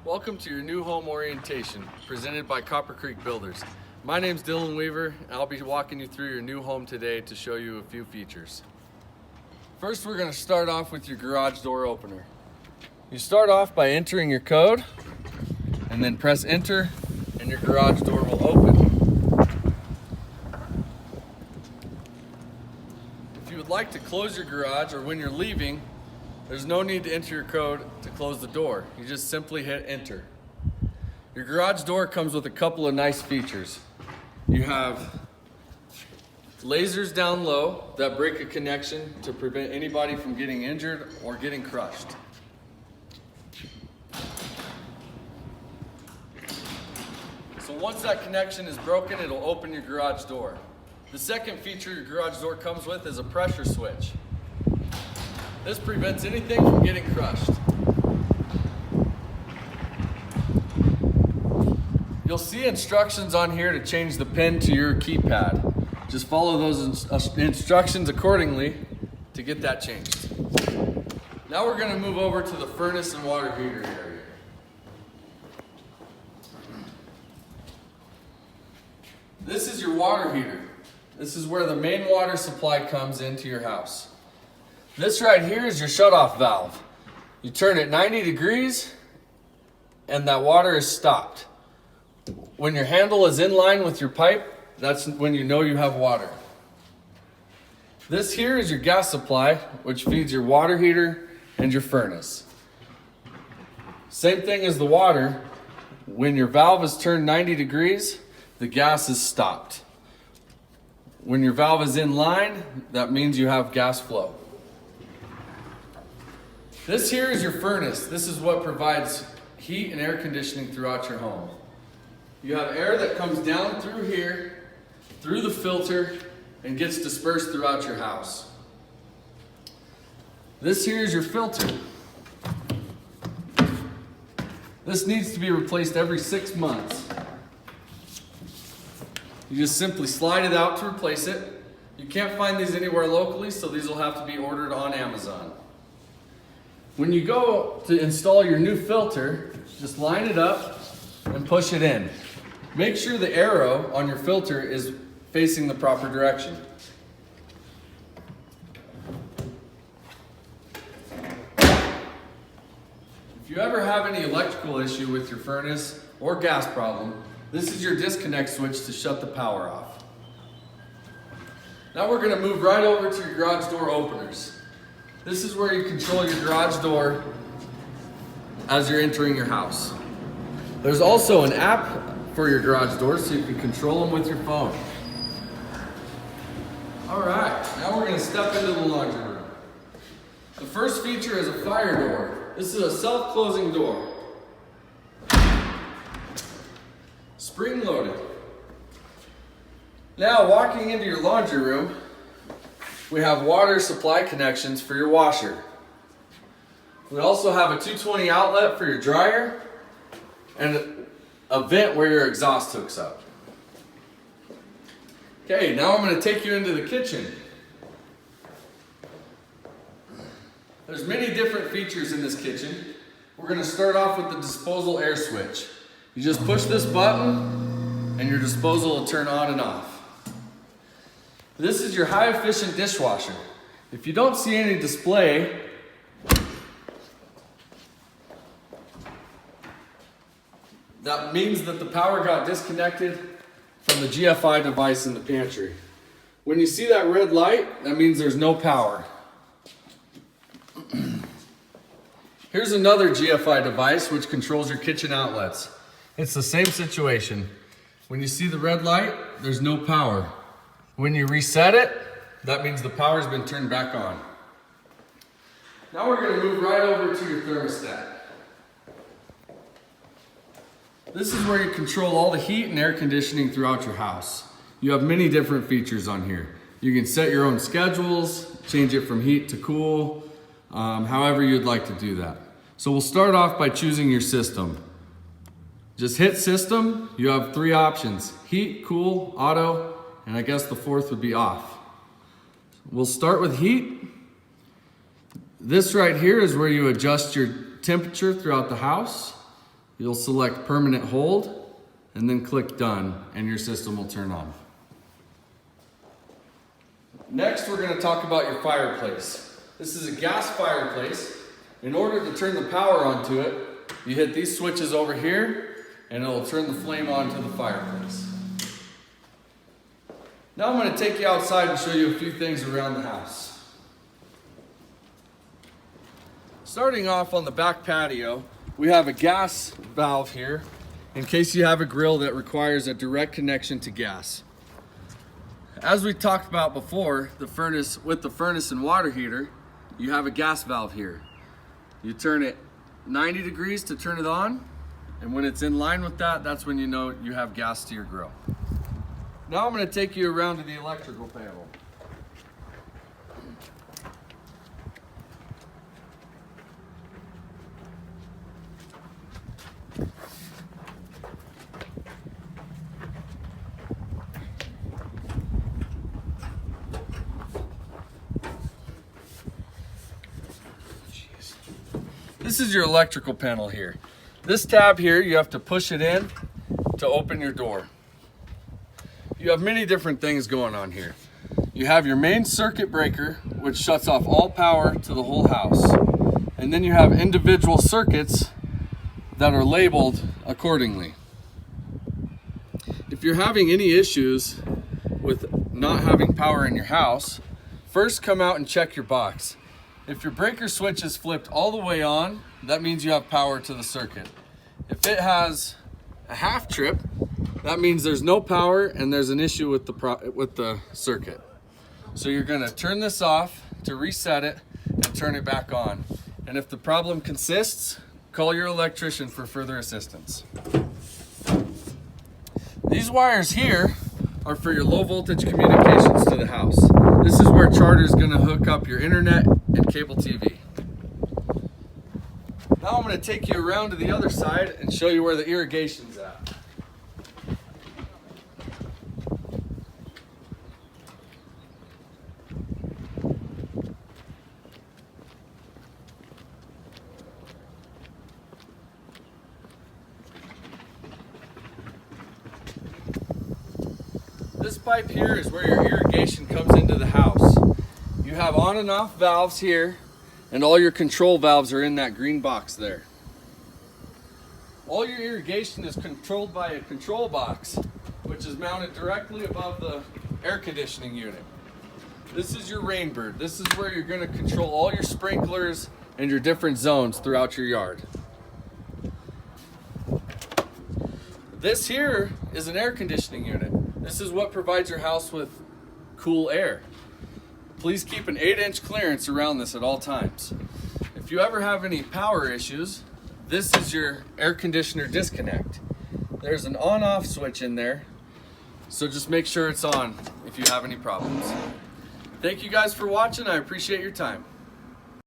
Welcome to your new home orientation, presented by Copper Creek Builders. My name's Dylan Weaver, and I'll be walking you through your new home today to show you a few features. First, we're going to start off with your garage door opener. You start off by entering your code, and then press enter, and your garage door will open. If you would like to close your garage, or when you're leaving, there's no need to enter your code to close the door. You just simply hit enter. Your garage door comes with a couple of nice features. You have lasers down low that break a connection to prevent anybody from getting injured or getting crushed. So once that connection is broken, it'll open your garage door. The second feature your garage door comes with is a pressure switch. This prevents anything from getting crushed. You'll see instructions on here to change the pin to your keypad. Just follow those instructions accordingly to get that changed. Now we're going to move over to the furnace and water heater area. This is your water heater. This is where the main water supply comes into your house. This right here is your shutoff valve. You turn it 90 degrees and that water is stopped. When your handle is in line with your pipe, that's when you know you have water. This here is your gas supply, which feeds your water heater and your furnace. Same thing as the water. When your valve is turned 90 degrees, the gas is stopped. When your valve is in line, that means you have gas flow. This here is your furnace. This is what provides heat and air conditioning throughout your home. You have air that comes down through here, through the filter, and gets dispersed throughout your house. This here is your filter. This needs to be replaced every 6 months. You just simply slide it out to replace it. You can't find these anywhere locally, so these will have to be ordered on Amazon. When you go to install your new filter, just line it up and push it in. Make sure the arrow on your filter is facing the proper direction. If you ever have any electrical issue with your furnace or gas problem, this is your disconnect switch to shut the power off. Now we're going to move right over to your garage door openers. This is where you control your garage door as you're entering your house. There's also an app for your garage doors so you can control them with your phone. All right, now we're going to step into the laundry room. The first feature is a fire door. This is a self-closing door. Spring loaded. Now walking into your laundry room, we have water supply connections for your washer. We also have a 220 outlet for your dryer and a vent where your exhaust hooks up. Okay, now I'm going to take you into the kitchen. There's many different features in this kitchen. We're going to start off with the disposal air switch. You just push this button and your disposal will turn on and off. This is your high efficient dishwasher. If you don't see any display, that means that the power got disconnected from the GFI device in the pantry. When you see that red light, that means there's no power. Here's another GFI device which controls your kitchen outlets. It's the same situation. When you see the red light, there's no power. When you reset it, that means the power's been turned back on. Now we're going to move right over to your thermostat. This is where you control all the heat and air conditioning throughout your house. You have many different features on here. You can set your own schedules, change it from heat to cool, however you'd like to do that. So we'll start off by choosing your system. Just hit system, you have 3 options: heat, cool, auto, and I guess the 4th would be off. We'll start with heat. This right here is where you adjust your temperature throughout the house. You'll select permanent hold and then click done and your system will turn on. Next, we're going to talk about your fireplace. This is a gas fireplace. In order to turn the power onto it, you hit these switches over here and it'll turn the flame on to the fireplace. Now I'm going to take you outside and show you a few things around the house. Starting off on the back patio, we have a gas valve here in case you have a grill that requires a direct connection to gas. As we talked about before, with the furnace and water heater, you have a gas valve here. You turn it 90 degrees to turn it on, and when it's in line with that, that's when you know you have gas to your grill. Now I'm going to take you around to the electrical panel. This is your electrical panel here. This tab here, you have to push it in to open your door. You have many different things going on here. You have your main circuit breaker, which shuts off all power to the whole house. And then you have individual circuits that are labeled accordingly. If you're having any issues with not having power in your house, first come out and check your box. If your breaker switch is flipped all the way on, that means you have power to the circuit. If it has a half trip, that means there's no power and there's an issue with the circuit. So you're going to turn this off to reset it and turn it back on. And if the problem consists, call your electrician for further assistance. These wires here are for your low voltage communications to the house. This is where Charter is going to hook up your internet and cable TV. Now I'm going to take you around to the other side and show you where the irrigation's at. This pipe here is where your irrigation comes into the house. You have on and off valves here, and all your control valves are in that green box there. All your irrigation is controlled by a control box, which is mounted directly above the air conditioning unit. This is your Rainbird. This is where you're going to control all your sprinklers and your different zones throughout your yard. This here is an air conditioning unit. This is what provides your house with cool air. Please keep an 8-inch clearance around this at all times. If you ever have any power issues, this is your air conditioner disconnect. There's an on-off switch in there, so just make sure it's on if you have any problems. Thank you guys for watching. I appreciate your time.